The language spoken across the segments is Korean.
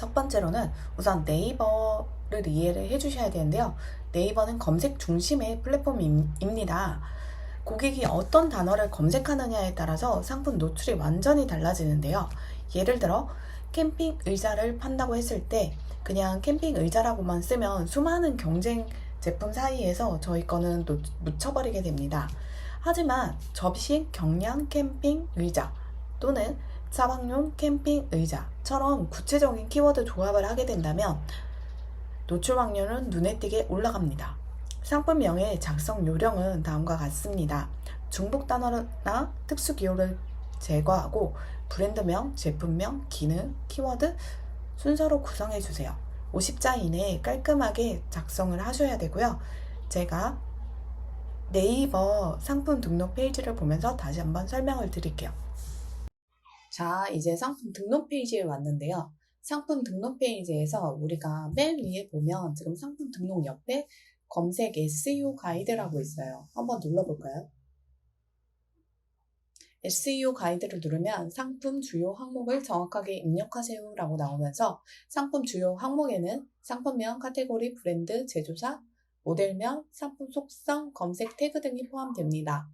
첫 번째로는 우선 네이버를 이해를 해주셔야 되는데요. 네이버는 검색 중심의 플랫폼입니다. 고객이 어떤 단어를 검색하느냐에 따라서 상품 노출이 완전히 달라지는데요. 예를 들어 캠핑 의자를 판다고 했을 때 그냥 캠핑 의자라고만 쓰면 수많은 경쟁 제품 사이에서 저희 거는 묻혀버리게 됩니다. 하지만 접시 경량 캠핑 의자 또는 사방용 캠핑 의자처럼 구체적인 키워드 조합을 하게 된다면 노출 확률은 눈에 띄게 올라갑니다. 상품명의 작성 요령은 다음과 같습니다. 중복 단어나 특수 기호를 제거하고 브랜드명, 제품명, 기능, 키워드 순서로 구성해 주세요. 50자 이내에 깔끔하게 작성을 하셔야 되고요. 제가 네이버 상품 등록 페이지를 보면서 다시 한번 설명을 드릴게요. 자, 이제 상품 등록 페이지에 왔는데요. 상품 등록 페이지에서 우리가 맨 위에 보면 지금 상품 등록 옆에 검색 SEO 가이드라고 있어요. 한번 눌러볼까요? SEO 가이드를 누르면 상품 주요 항목을 정확하게 입력하세요 라고 나오면서 상품 주요 항목에는 상품명, 카테고리, 브랜드, 제조사, 모델명, 상품 속성, 검색 태그 등이 포함됩니다.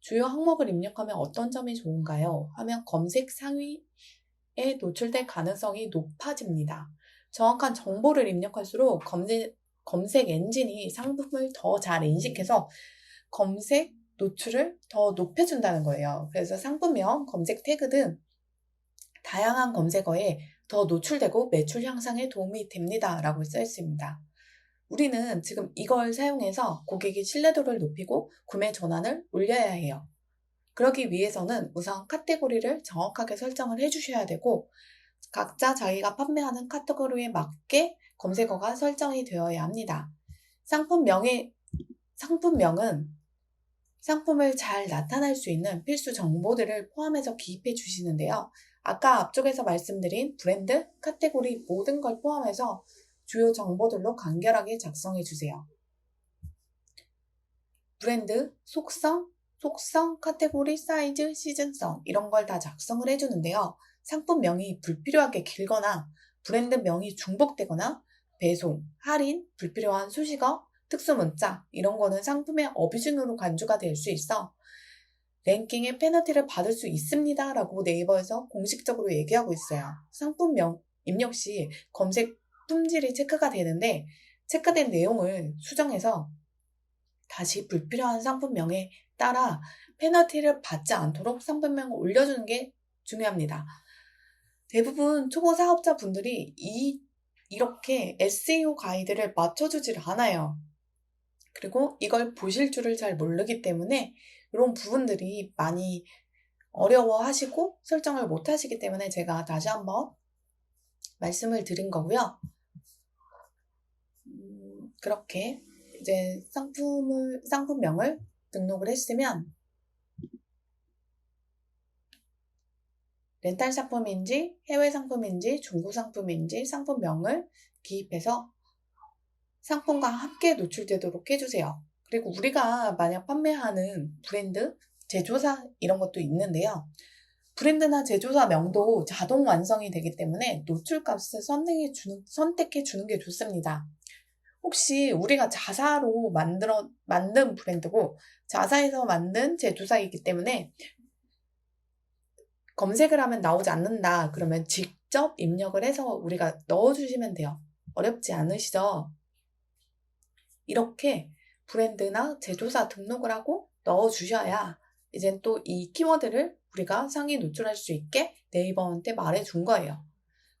주요 항목을 입력하면 어떤 점이 좋은가요? 하면 검색 상위에 노출될 가능성이 높아집니다. 정확한 정보를 입력할수록 검색 엔진이 상품을 더 잘 인식해서 검색 노출을 더 높여준다는 거예요. 그래서 상품명, 검색 태그 등 다양한 검색어에 더 노출되고 매출 향상에 도움이 됩니다. 라고 써 있습니다. 우리는 지금 이걸 사용해서 고객의 신뢰도를 높이고 구매 전환을 올려야 해요. 그러기 위해서는 우선 카테고리를 정확하게 설정을 해주셔야 되고 각자 자기가 판매하는 카테고리에 맞게 검색어가 설정이 되어야 합니다. 상품명은 상품을 잘 나타낼 수 있는 필수 정보들을 포함해서 기입해 주시는데요. 아까 앞쪽에서 말씀드린 브랜드, 카테고리 모든 걸 포함해서 주요 정보들로 간결하게 작성해 주세요. 브랜드, 속성, 카테고리, 사이즈, 시즌성 이런 걸 다 작성을 해주는데요. 상품명이 불필요하게 길거나 브랜드명이 중복되거나 배송, 할인, 불필요한 수식어, 특수문자 이런 거는 상품의 어뷰징으로 간주가 될 수 있어 랭킹에 페널티를 받을 수 있습니다 라고 네이버에서 공식적으로 얘기하고 있어요. 상품명 입력 시 검색 품질이 체크가 되는데 체크된 내용을 수정해서 다시 불필요한 상품명에 따라 페널티를 받지 않도록 상품명을 올려주는 게 중요합니다. 대부분 초보 사업자분들이 이렇게 SEO 가이드를 맞춰주질 않아요. 그리고 이걸 보실 줄을 잘 모르기 때문에 이런 부분들이 많이 어려워하시고 설정을 못하시기 때문에 제가 다시 한번 말씀을 드린 거고요. 그렇게 이제 상품명을 등록을 했으면 렌탈 상품인지 해외 상품인지 중고 상품인지 상품명을 기입해서 상품과 함께 노출되도록 해주세요. 그리고 우리가 만약 판매하는 브랜드, 제조사 이런 것도 있는데요. 브랜드나 제조사 명도 자동 완성이 되기 때문에 노출값을 선택해 주는 게 좋습니다. 혹시 우리가 자사로 만든 브랜드고 자사에서 만든 제조사이기 때문에 검색을 하면 나오지 않는다. 그러면 직접 입력을 해서 우리가 넣어주시면 돼요. 어렵지 않으시죠? 이렇게 브랜드나 제조사 등록을 하고 넣어주셔야 이젠 또 이 키워드를 우리가 상위 노출할 수 있게 네이버한테 말해준 거예요.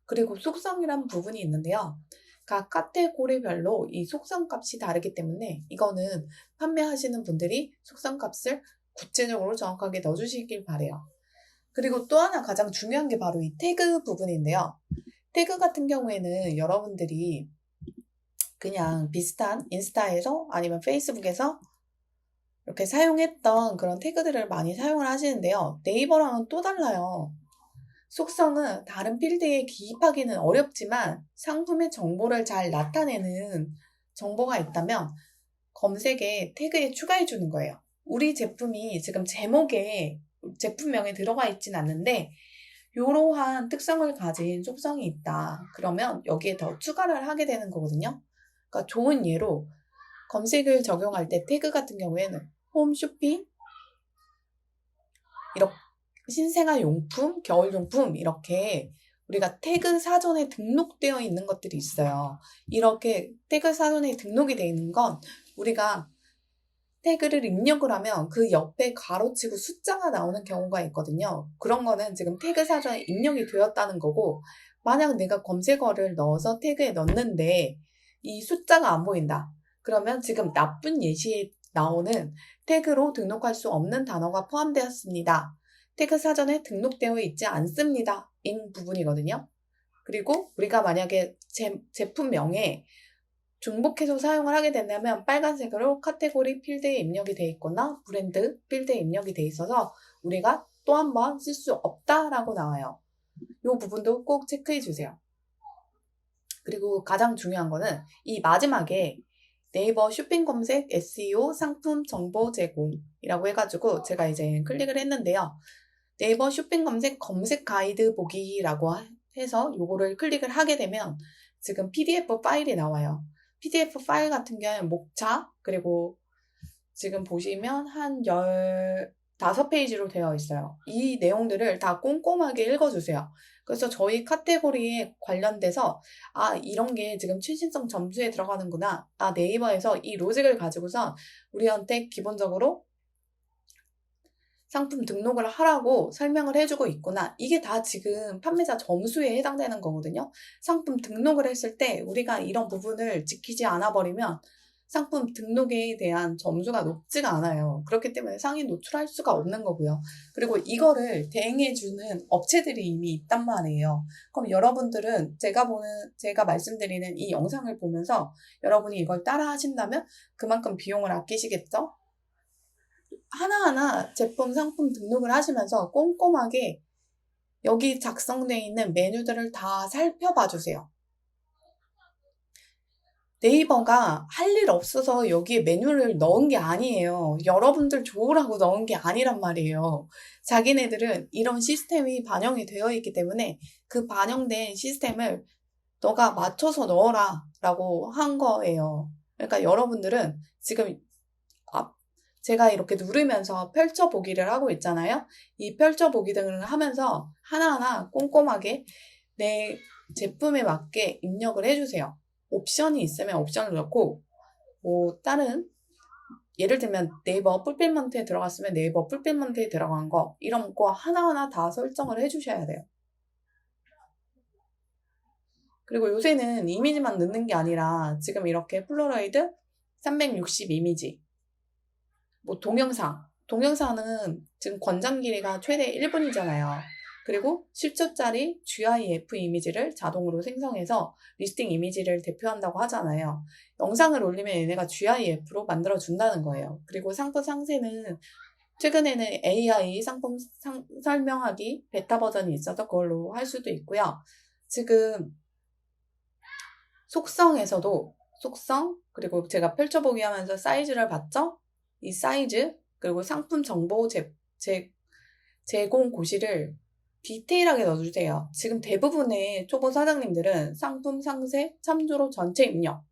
그리고 속성이란 부분이 있는데요. 각 카테고리별로 이 속성값이 다르기 때문에 이거는 판매하시는 분들이 속성값을 구체적으로 정확하게 넣어주시길 바래요. 그리고 또 하나 가장 중요한 게 바로 이 태그 부분인데요. 태그 같은 경우에는 여러분들이 그냥 비슷한 인스타에서 아니면 페이스북에서 이렇게 사용했던 그런 태그들을 많이 사용을 하시는데요. 네이버랑은 또 달라요. 속성은 다른 필드에 기입하기는 어렵지만 상품의 정보를 잘 나타내는 정보가 있다면 검색에 태그에 추가해 주는 거예요. 우리 제품이 지금 제목에 제품명에 들어가 있진 않는데 이러한 특성을 가진 속성이 있다. 그러면 여기에 더 추가를 하게 되는 거거든요. 그러니까 좋은 예로 검색을 적용할 때 태그 같은 경우에는 홈 쇼핑, 이렇게 신생아용품, 겨울용품 이렇게 우리가 태그 사전에 등록되어 있는 것들이 있어요. 이렇게 태그 사전에 등록이 되어 있는 건 우리가 태그를 입력을 하면 그 옆에 가로치고 숫자가 나오는 경우가 있거든요. 그런 거는 지금 태그 사전에 입력이 되었다는 거고, 만약 내가 검색어를 넣어서 태그에 넣는데 이 숫자가 안 보인다. 그러면 지금 나쁜 예시에 나오는 태그로 등록할 수 없는 단어가 포함되었습니다. 태그 사전에 등록되어 있지 않습니다. 인 부분이거든요. 그리고 우리가 만약에 제품명에 중복해서 사용을 하게 된다면 빨간색으로 카테고리 필드에 입력이 되어 있거나 브랜드 필드에 입력이 되어 있어서 우리가 또 한 번 쓸 수 없다라고 나와요. 이 부분도 꼭 체크해 주세요. 그리고 가장 중요한 거는 이 마지막에 네이버 쇼핑 검색 SEO 상품 정보 제공이라고 해가지고 제가 이제 클릭을 했는데요. 네이버 쇼핑 검색 가이드 보기라고 해서 요거를 클릭을 하게 되면 지금 PDF 파일이 나와요. PDF 파일 같은 경우는 목차, 그리고 지금 보시면 한 15페이지로 되어 있어요. 이 내용들을 다 꼼꼼하게 읽어주세요. 그래서 저희 카테고리에 관련돼서 이런 게 지금 최신성 점수에 들어가는구나. 네이버에서 이 로직을 가지고서 우리한테 기본적으로 상품 등록을 하라고 설명을 해주고 있구나. 이게 다 지금 판매자 점수에 해당되는 거거든요. 상품 등록을 했을 때 우리가 이런 부분을 지키지 않아 버리면 상품 등록에 대한 점수가 높지가 않아요. 그렇기 때문에 상위 노출할 수가 없는 거고요. 그리고 이거를 대행해주는 업체들이 이미 있단 말이에요. 그럼 여러분들은 제가 말씀드리는 이 영상을 보면서 여러분이 이걸 따라 하신다면 그만큼 비용을 아끼시겠죠? 하나하나 제품, 상품 등록을 하시면서 꼼꼼하게 여기 작성되어 있는 메뉴들을 다 살펴봐 주세요. 네이버가 할 일 없어서 여기에 메뉴를 넣은 게 아니에요. 여러분들 좋으라고 넣은 게 아니란 말이에요. 자기네들은 이런 시스템이 반영이 되어 있기 때문에 그 반영된 시스템을 너가 맞춰서 넣어라 라고 한 거예요. 그러니까 여러분들은 지금 제가 이렇게 누르면서 펼쳐보기를 하고 있잖아요. 이 펼쳐보기 등을 하면서 하나하나 꼼꼼하게 내 제품에 맞게 입력을 해주세요. 옵션이 있으면 옵션을 넣고, 다른, 예를 들면 네이버 풀필먼트에 들어갔으면 네이버 풀필먼트에 들어간 거, 이런 거 하나하나 다 설정을 해주셔야 돼요. 그리고 요새는 이미지만 넣는 게 아니라 지금 이렇게 폴라로이드 360 이미지, 동영상은 지금 권장 길이가 최대 1분이잖아요. 그리고 10초짜리 GIF 이미지를 자동으로 생성해서 리스팅 이미지를 대표한다고 하잖아요. 영상을 올리면 얘네가 GIF로 만들어준다는 거예요. 그리고 상품 상세는 최근에는 AI 상품 설명하기 베타 버전이 있어서 그걸로 할 수도 있고요. 지금 속성에서도 그리고 제가 펼쳐보기 하면서 사이즈를 봤죠? 이 사이즈, 그리고 상품 정보 제공 고시를 디테일하게 넣어주세요. 지금 대부분의 초보 사장님들은 상품 상세, 참조로 전체 입력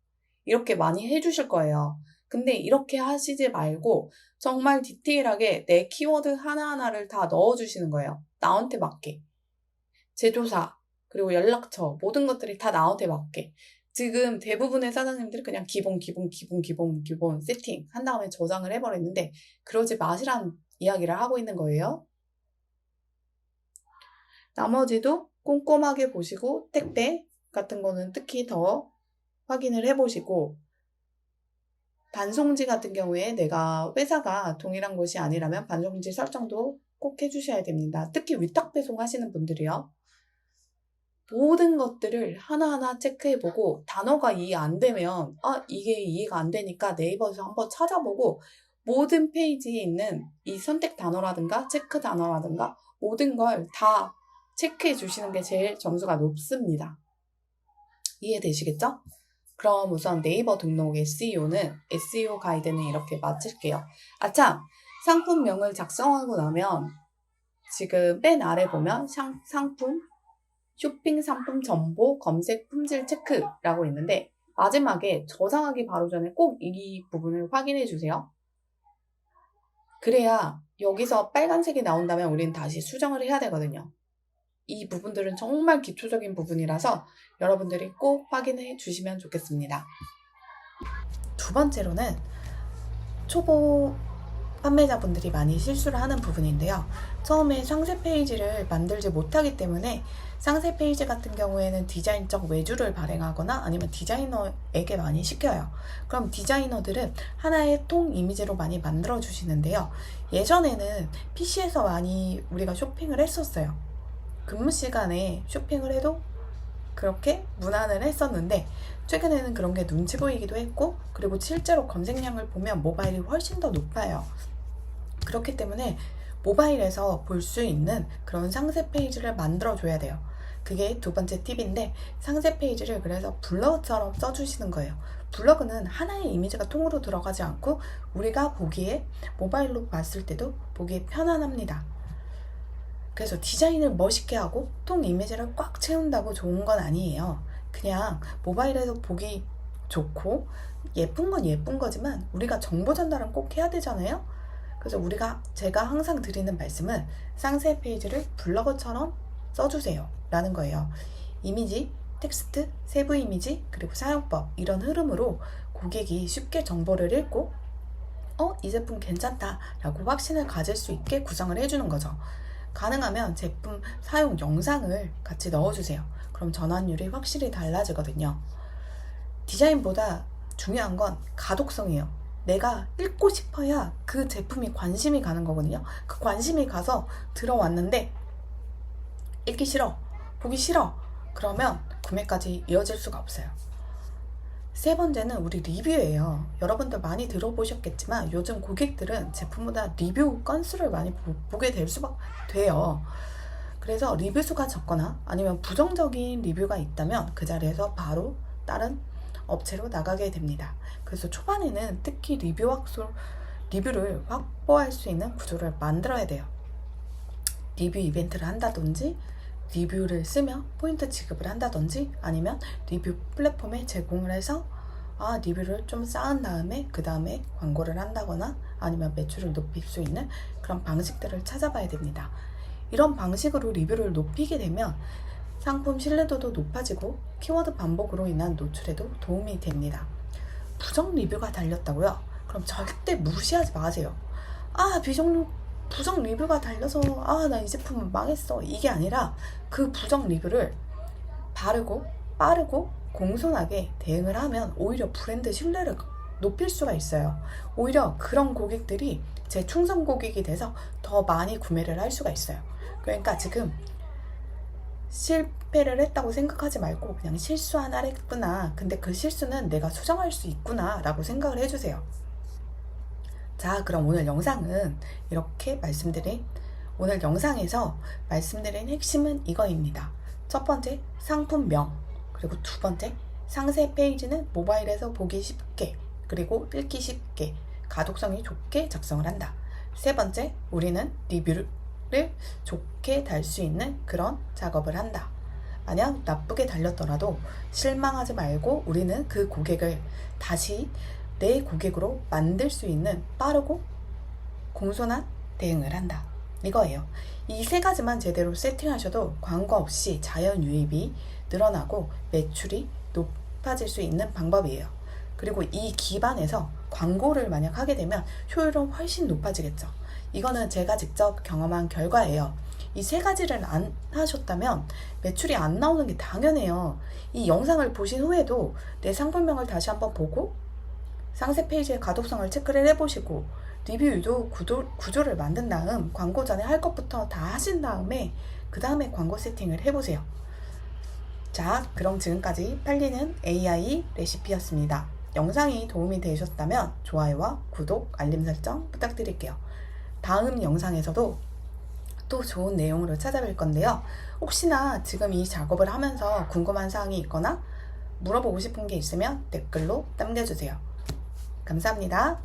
이렇게 많이 해주실 거예요. 근데 이렇게 하시지 말고 정말 디테일하게 내 키워드 하나하나를 다 넣어주시는 거예요. 나한테 맞게. 제조사, 그리고 연락처, 모든 것들이 다 나한테 맞게. 지금 대부분의 사장님들이 그냥 기본 세팅 한 다음에 저장을 해버렸는데 그러지 마시라는 이야기를 하고 있는 거예요. 나머지도 꼼꼼하게 보시고 택배 같은 거는 특히 더 확인을 해보시고 반송지 같은 경우에 내가 회사가 동일한 곳이 아니라면 반송지 설정도 꼭 해주셔야 됩니다. 특히 위탁 배송 하시는 분들이요. 모든 것들을 하나하나 체크해보고 단어가 이해 안 되면 이게 이해가 안 되니까 네이버에서 한번 찾아보고 모든 페이지에 있는 이 선택 단어라든가 체크 단어라든가 모든 걸 다 체크해 주시는 게 제일 점수가 높습니다. 이해되시겠죠? 그럼 우선 네이버 등록 SEO 가이드는 이렇게 마칠게요. 참! 상품명을 작성하고 나면 지금 맨 아래 보면 상품, 쇼핑 상품 정보, 검색 품질 체크라고 있는데 마지막에 저장하기 바로 전에 꼭 이 부분을 확인해 주세요. 그래야 여기서 빨간색이 나온다면 우리는 다시 수정을 해야 되거든요. 이 부분들은 정말 기초적인 부분이라서 여러분들이 꼭 확인해 주시면 좋겠습니다. 두 번째로는 초보 판매자분들이 많이 실수를 하는 부분인데요. 처음에 상세 페이지를 만들지 못하기 때문에 상세 페이지 같은 경우에는 디자인적 외주를 발행하거나 아니면 디자이너에게 많이 시켜요. 그럼 디자이너들은 하나의 통 이미지로 많이 만들어 주시는데요. 예전에는 PC에서 많이 우리가 쇼핑을 했었어요. 근무 시간에 쇼핑을 해도 그렇게 무난을 했었는데 최근에는 그런 게 눈치 보이기도 했고, 그리고 실제로 검색량을 보면 모바일이 훨씬 더 높아요. 그렇기 때문에 모바일에서 볼 수 있는 그런 상세 페이지를 만들어 줘야 돼요. 그게 두 번째 팁인데, 상세 페이지를 그래서 블로그처럼 써주시는 거예요. 블로그는 하나의 이미지가 통으로 들어가지 않고 우리가 보기에 모바일로 봤을 때도 보기에 편안합니다. 그래서 디자인을 멋있게 하고 통 이미지를 꽉 채운다고 좋은 건 아니에요. 그냥 모바일에서 보기 좋고 예쁜 건 예쁜 거지만 우리가 정보 전달은 꼭 해야 되잖아요. 그래서 제가 항상 드리는 말씀은 상세 페이지를 블로그처럼 써주세요 라는 거예요. 이미지, 텍스트, 세부 이미지, 그리고 사용법, 이런 흐름으로 고객이 쉽게 정보를 읽고 이 제품 괜찮다 라고 확신을 가질 수 있게 구성을 해주는 거죠. 가능하면 제품 사용 영상을 같이 넣어주세요. 그럼 전환율이 확실히 달라지거든요. 디자인보다 중요한 건 가독성이에요. 내가 읽고 싶어야 그 제품이 관심이 가는 거거든요. 그 관심이 가서 들어왔는데 읽기 싫어, 보기 싫어, 그러면 구매까지 이어질 수가 없어요. 세 번째는 우리 리뷰예요. 여러분들 많이 들어보셨겠지만 요즘 고객들은 제품보다 리뷰 건수를 많이 보게 될 수밖에 돼요. 그래서 리뷰 수가 적거나 아니면 부정적인 리뷰가 있다면 그 자리에서 바로 다른 업체로 나가게 됩니다. 그래서 초반에는 특히 리뷰를 확보할 수 있는 구조를 만들어야 돼요. 리뷰 이벤트를 한다든지, 리뷰를 쓰면 포인트 지급을 한다든지, 아니면 리뷰 플랫폼에 제공을 해서 리뷰를 좀 쌓은 다음에 그 다음에 광고를 한다거나 아니면 매출을 높일 수 있는 그런 방식들을 찾아봐야 됩니다. 이런 방식으로 리뷰를 높이게 되면 상품 신뢰도도 높아지고 키워드 반복으로 인한 노출에도 도움이 됩니다. 부정 리뷰가 달렸다고요? 그럼 절대 무시하지 마세요. 부정 리뷰가 달려서 나 이 제품은 망했어, 이게 아니라 그 부정 리뷰를 바르고 빠르고 공손하게 대응을 하면 오히려 브랜드 신뢰를 높일 수가 있어요. 오히려 그런 고객들이 제 충성 고객이 돼서 더 많이 구매를 할 수가 있어요. 그러니까 지금 실패를 했다고 생각하지 말고 그냥 실수 하나를 했구나, 근데 그 실수는 내가 수정할 수 있구나 라고 생각을 해주세요. 자, 그럼 오늘 영상에서 말씀드린 핵심은 이거입니다. 첫 번째, 상품명. 그리고 두 번째, 상세 페이지는 모바일에서 보기 쉽게, 그리고 읽기 쉽게, 가독성이 좋게 작성을 한다. 세 번째, 우리는 리뷰를 좋게 달 수 있는 그런 작업을 한다. 만약 나쁘게 달렸더라도 실망하지 말고 우리는 그 고객을 다시 내 고객으로 만들 수 있는 빠르고 공손한 대응을 한다. 이거예요. 이 세 가지만 제대로 세팅하셔도 광고 없이 자연 유입이 늘어나고 매출이 높아질 수 있는 방법이에요. 그리고 이 기반에서 광고를 만약 하게 되면 효율은 훨씬 높아지겠죠. 이거는 제가 직접 경험한 결과예요. 이 세 가지를 안 하셨다면 매출이 안 나오는 게 당연해요. 이 영상을 보신 후에도 내 상품명을 다시 한번 보고 상세 페이지의 가독성을 체크를 해보시고 리뷰 유도 구조를 만든 다음 광고 전에 할 것부터 다 하신 다음에 그 다음에 광고 세팅을 해보세요. 자, 그럼 지금까지 팔리는 AI 레시피였습니다. 영상이 도움이 되셨다면 좋아요와 구독, 알림 설정 부탁드릴게요. 다음 영상에서도 또 좋은 내용으로 찾아뵐 건데요. 혹시나 지금 이 작업을 하면서 궁금한 사항이 있거나 물어보고 싶은 게 있으면 댓글로 남겨주세요. 감사합니다.